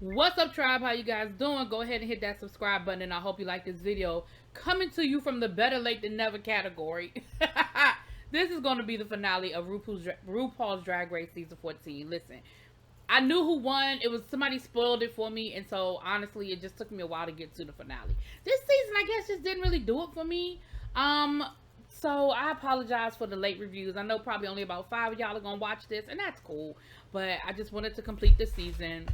What's up, tribe? How you guys doing? Go ahead and hit that subscribe button, and I hope you like this video. Coming to you from the better late than never category. This is going to be the finale of RuPaul's Drag Race season 14. Listen, I knew who won. It was somebody spoiled it for me, and so honestly, it just took me a while to get to the finale. This season, I guess, just didn't really do it for me. So I apologize for the late reviews. I know probably only about 5 of y'all are gonna watch this, and that's cool. But I just wanted to complete the season.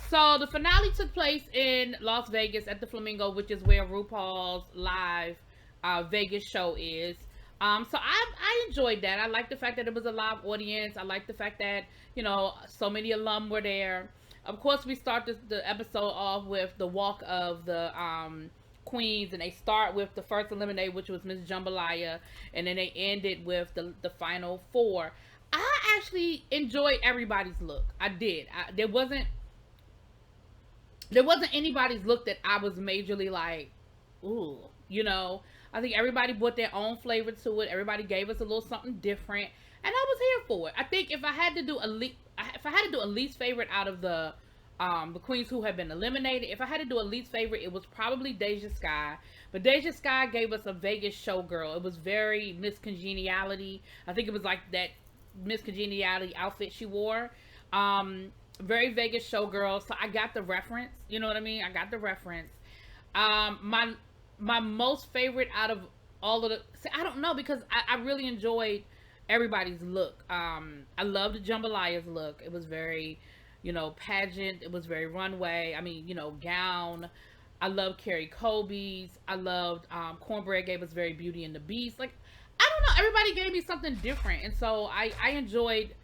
So the finale took place in Las Vegas at the Flamingo, which is where RuPaul's live Vegas show is. So I enjoyed that. I liked the fact that it was a live audience. I liked the fact that so many alum were there. Of course, we start the episode off with the walk of the queens, and they start with the first eliminated, which was Miss Jambalaya, and then they ended with the final four. I actually enjoyed everybody's look. I did. There wasn't anybody's look that I was majorly like, ooh, I think everybody brought their own flavor to it. Everybody gave us a little something different, and I was here for it. I think if I had to do a least favorite out of the queens who have been eliminated, if I had to do a least favorite, it was probably Deja Sky. But Deja Sky gave us a Vegas showgirl. It was very Miss Congeniality. I think it was like that Miss Congeniality outfit she wore. Very Vegas showgirl. So I got the reference. You know what I mean? I got the reference. My most favorite out of all of the, I don't know, because I really enjoyed everybody's look. I loved Jambalaya's look. It was very, pageant. It was very runway. I mean, gown. I loved Carrie Colby's. I loved Cornbread gave us very Beauty and the Beast. Like, I don't know. Everybody gave me something different, and so I enjoyed.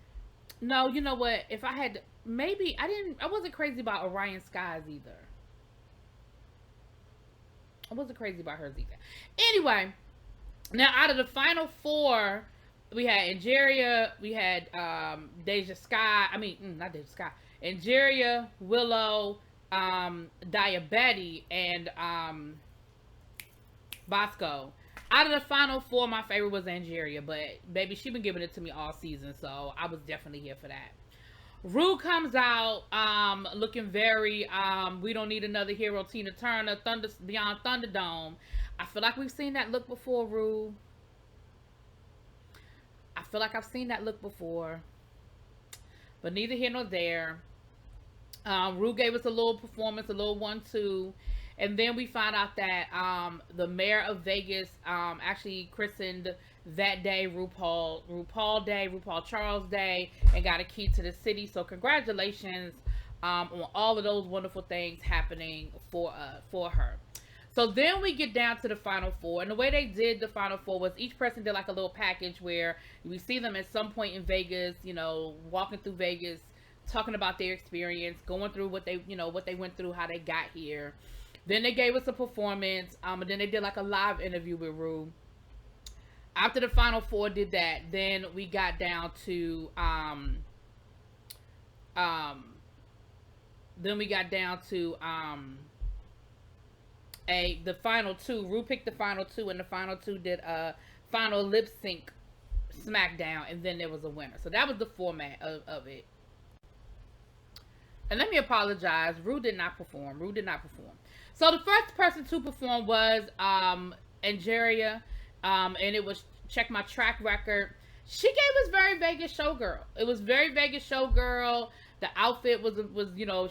No, you know what? If I had maybe I wasn't crazy about Orion Skies either. I wasn't crazy about hers either. Anyway, now out of the final four, we had Angeria, we had Deja Sky. I mean, not Deja Sky. Angeria, Willow, Diabetti, and Bosco. Out of the final four, my favorite was Angeria, but baby, she been giving it to me all season, so I was definitely here for that. Ru comes out looking very we don't need another hero, Tina Turner, Beyond Thunderdome. I feel like we've seen that look before, Ru. I feel like I've seen that look before. But neither here nor there. Ru gave us a little performance, a little 1-2. And then we found out that the mayor of Vegas actually christened that day RuPaul Day, RuPaul Charles Day, and got a key to the city. So congratulations on all of those wonderful things happening for her. So then we get down to the final four, and the way they did the final four was each person did like a little package where we see them at some point in Vegas, walking through Vegas, talking about their experience, going through what they went through, how they got here. Then they gave us a performance, and then they did like a live interview with Ru. After the final four did that, then we got down to the final two. Ru picked the final two, and the final two did a final lip sync SmackDown, and then there was a winner. So that was the format of it. And let me apologize, Ru did not perform. So the first person to perform was Angeria, and it was Check My Track Record. She gave us very Vegas showgirl. It was very Vegas showgirl. The outfit was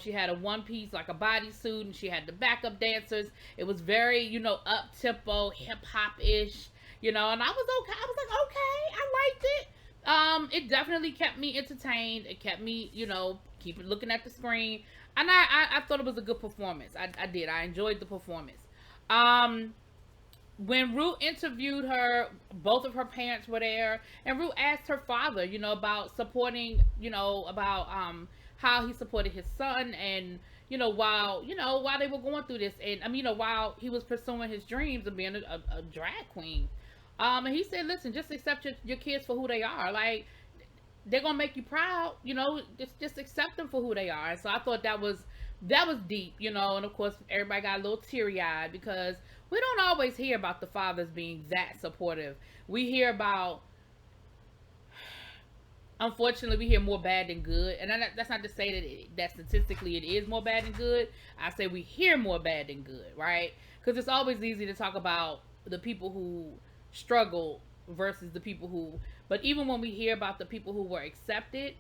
she had a one piece, like a bodysuit, and she had the backup dancers. It was very up tempo, hip hop ish, and I was okay. I was like, okay, I liked it. It definitely kept me entertained. It kept me, keep looking at the screen. And I thought it was a good performance. I did. I enjoyed the performance. When Ru interviewed her, both of her parents were there, and Ru asked her father, about supporting, about how he supported his son, and while they were going through this, and while he was pursuing his dreams of being a drag queen. And he said, listen, just accept your kids for who they are. Like, they're gonna make you proud, just accept them for who they are. And so I thought that was deep, and of course everybody got a little teary-eyed because we don't always hear about the fathers being that supportive. We hear about unfortunately, we hear more bad than good, and that's not to say that statistically it is more bad than good. I say we hear more bad than good, right? Because it's always easy to talk about the people who struggle versus the people who. But even when we hear about the people who were accepted,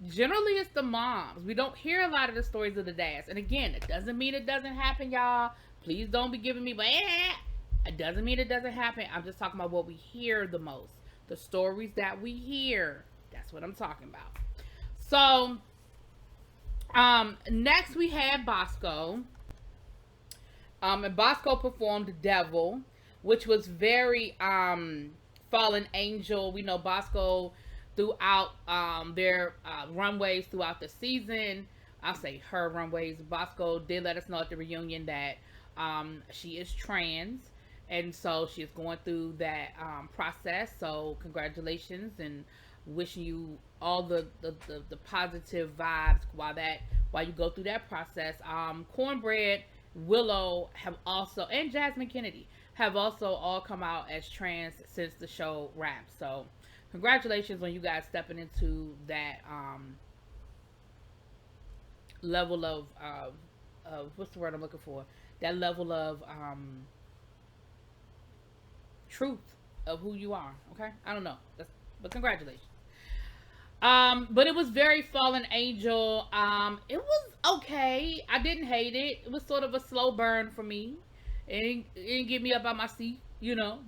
generally it's the moms. We don't hear a lot of the stories of the dads. And again, it doesn't mean it doesn't happen, y'all. Please don't be giving me, but it doesn't mean it doesn't happen. I'm just talking about what we hear the most, the stories that we hear. That's what I'm talking about. So, next we had Bosco. And Bosco performed Devil, which was very Fallen Angel. We know Bosco throughout their runways throughout the season. I'll say her runways. Bosco did let us know at the reunion that she is trans, and so she's going through that process. So congratulations, and wishing you all the positive vibes while you go through that process. Cornbread, Willow have also, and Jasmine Kennedy have also all come out as trans since the show wrapped. So congratulations on you guys stepping into that level of what's the word I'm looking for? That level of truth of who you are. Okay, I don't know, but congratulations. But it was very Fallen Angel. It was okay. I didn't hate it. It was sort of a slow burn for me. It didn't get me up out my seat,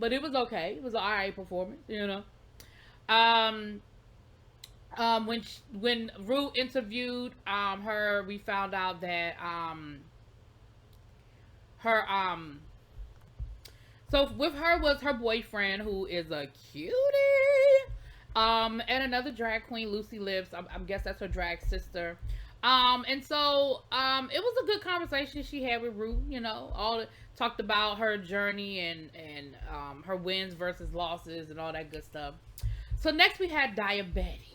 but it was okay. It was an alright performance, when Ru interviewed her, we found out that so with her was her boyfriend, who is a cutie. And another drag queen, Lucy Lips. I guess that's her drag sister. And so it was a good conversation she had with Ru. Talked about her journey and her wins versus losses and all that good stuff. So next we had Diabetes.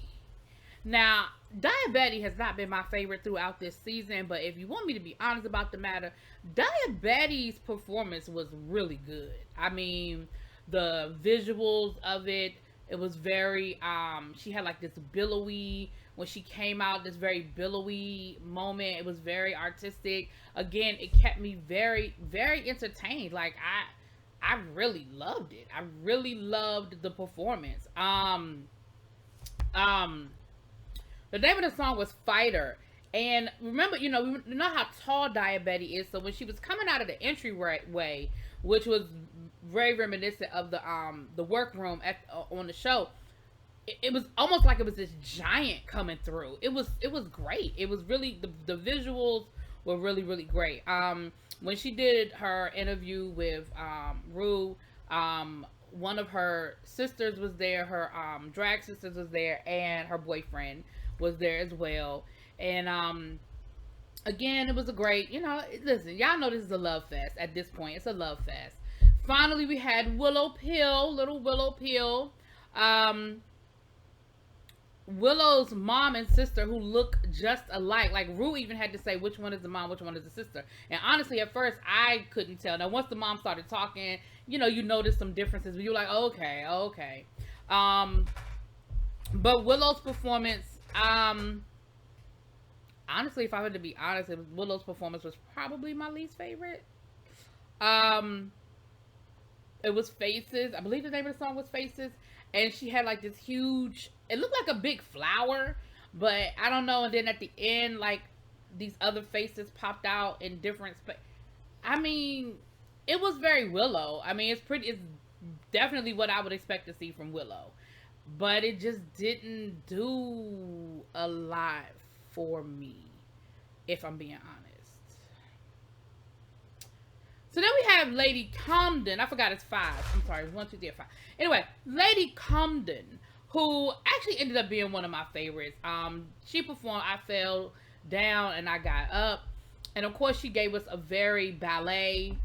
Now, Diabetes has not been my favorite throughout this season, but if you want me to be honest about the matter, Diabetes' performance was really good. I mean, the visuals of it. It was very, she had like this billowy, when she came out, this very billowy moment. It was very artistic. Again, it kept me very, very entertained. Like, I really loved it. I really loved the performance. The name of the song was Fighter. And remember, you know how tall Diabetes is. So when she was coming out of the entryway, which was very reminiscent of the workroom on the show, it was almost like it was this giant coming through. It was great. It was really, the visuals were really, really great. When she did her interview with Ru, one of her sisters was there, her drag sisters was there, and her boyfriend was there as well. And again, it was a great, listen, y'all know this is a love fest at this point. It's a love fest. Finally, we had Willow Pill, little Willow Pill. Willow's mom and sister, who look just alike. Like, Ru even had to say which one is the mom, which one is the sister. And honestly, at first, I couldn't tell. Now, once the mom started talking, you notice some differences. But you're like, okay. But Willow's performance, honestly, if I were to be honest, Willow's performance was probably my least favorite. It was Faces. I believe the name of the song was Faces. And she had like this huge, it looked like a big flower, but I don't know. And then at the end, like, these other faces popped out in different I mean, it was very Willow. I mean, it's definitely what I would expect to see from Willow. But it just didn't do a lot for me, if I'm being honest. So then we have Lady Comden. I forgot it's 5. I'm sorry, it's 1, 2, 3, 5. Anyway, Lady Comden, who actually ended up being one of my favorites. She performed I Fell Down and I Got Up. And of course, she gave us a very ballet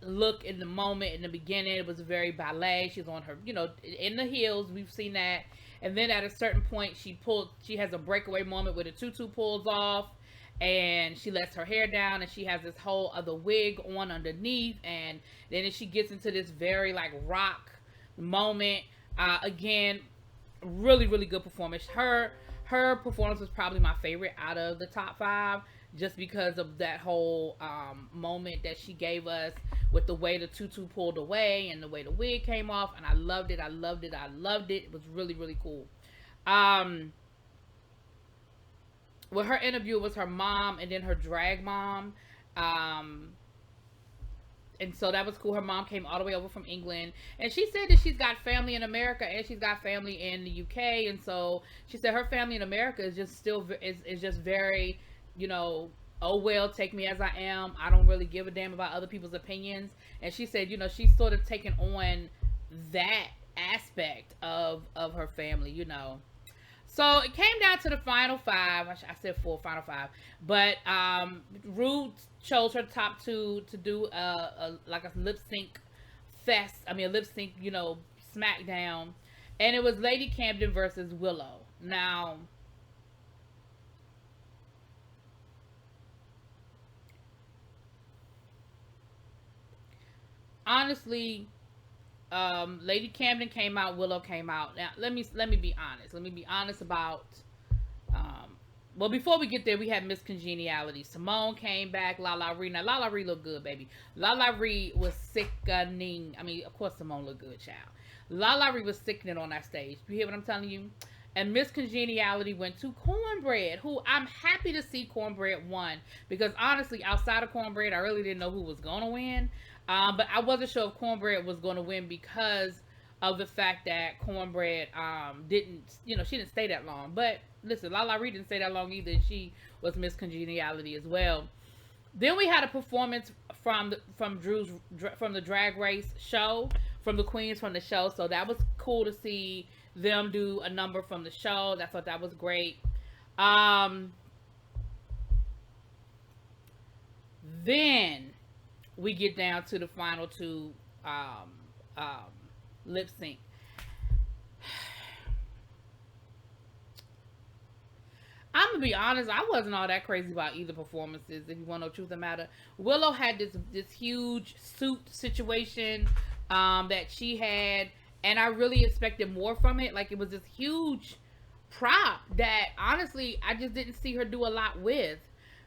look in the moment. In the beginning, it was very ballet. She's on her, in the heels. We've seen that. And then at a certain point, she has a breakaway moment where the tutu pulls off. And she lets her hair down, and she has this whole other wig on underneath. And then she gets into this very like rock moment. Again, Really, really good performance. Her performance was probably my favorite out of the top 5, just because of that whole moment that she gave us with the way the tutu pulled away and the way the wig came off, and I loved it. I loved it. I loved it. It was really, really cool. Well, her interview was her mom and then her drag mom. And so that was cool. Her mom came all the way over from England, and she said that she's got family in America and she's got family in the UK. And so she said her family in America is just still is just very, you know, oh well, take me as I am. I don't really give a damn about other people's opinions. And she said, you know, she's sort of taken on that aspect of her family, you know. So it came down to the final 5. I said 4, final 5. But Ru chose her top 2 to do a lip sync fest. I mean, a lip sync, you know, smackdown. And it was Lady Camden versus Willow. Now, honestly, Lady Camden came out, Willow came out. Now let me be honest. Let me be honest about well, before we get there, we had Miss Congeniality. Simone came back, LaLa Ri. Now LaLa Ri looked good, baby. LaLa Ri was sickening. I mean, of course Simone looked good, child. LaLa Ri was sickening on that stage. You hear what I'm telling you? And Miss Congeniality went to Cornbread, who I'm happy to see Cornbread won, because honestly, outside of Cornbread, I really didn't know who was gonna win. But I wasn't sure if Cornbread was going to win because of the fact that Cornbread didn't, you know, she didn't stay that long. But listen, LaLa Ri didn't stay that long either. She was Miss Congeniality as well. Then we had a performance from the Drag Race show, from the queens from the show. So that was cool to see them do a number from the show. I thought that was great. Then we get down to the final 2 lip sync. I'm gonna be honest, I wasn't all that crazy about either performances, if you want to know the truth of the matter. Willow had this huge suit situation that she had, and I really expected more from it. Like, it was this huge prop that honestly I just didn't see her do a lot with.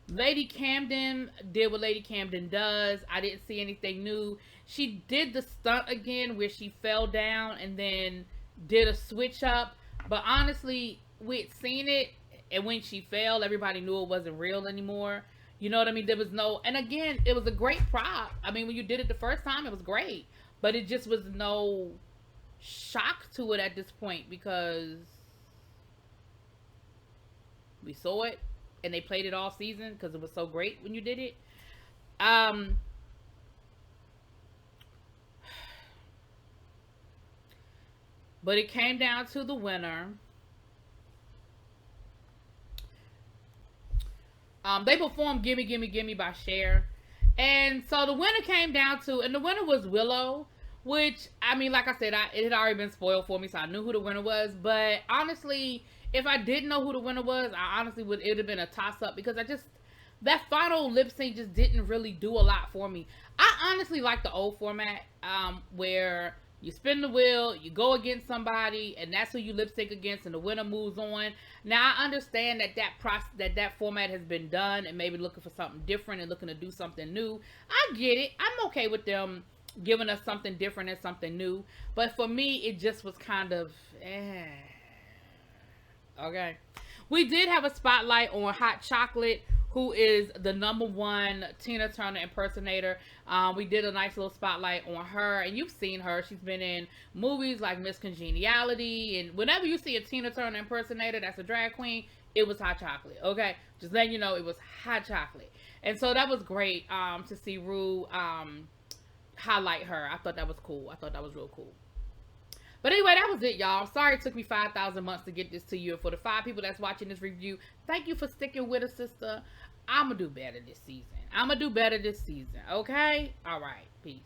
Lady Camden did what Lady Camden does. I didn't see anything new. She did the stunt again where she fell down and then did a switch up. But honestly, we'd seen it, and when she fell, everybody knew it wasn't real anymore. You know what I mean? There was no, and again, it was a great prop. I mean, when you did it the first time, it was great. But it just was no shock to it at this point, because we saw it. And they played it all season because it was so great when you did it. But it came down to the winner. They performed Gimme Gimme Gimme by Cher. And so the winner came down to, and the winner was Willow. Which, I mean, like I said, it had already been spoiled for me, so I knew who the winner was. But honestly, if I didn't know who the winner was, I honestly it would have been a toss-up, because that final lip sync just didn't really do a lot for me. I honestly like the old format, where you spin the wheel, you go against somebody, and that's who you lip sync against, and the winner moves on. Now, I understand that format has been done, and maybe looking for something different and looking to do something new. I get it. I'm okay with them giving us something different and something new. But for me, it just was kind of, okay. We did have a spotlight on Hot Chocolate, who is the #1 Tina Turner impersonator. We did a nice little spotlight on her, and you've seen her. She's been in movies like Miss Congeniality, and whenever you see a Tina Turner impersonator that's a drag queen, it was Hot Chocolate, okay? Just letting you know, it was Hot Chocolate. And so that was great to see Ru highlight her. I thought that was cool. I thought that was real cool. But anyway, that was it, y'all. Sorry it took me 5,000 months to get this to you. And for the 5 people that's watching this review, thank you for sticking with us, sister. I'm going to do better this season. I'm going to do better this season, okay? All right. Peace.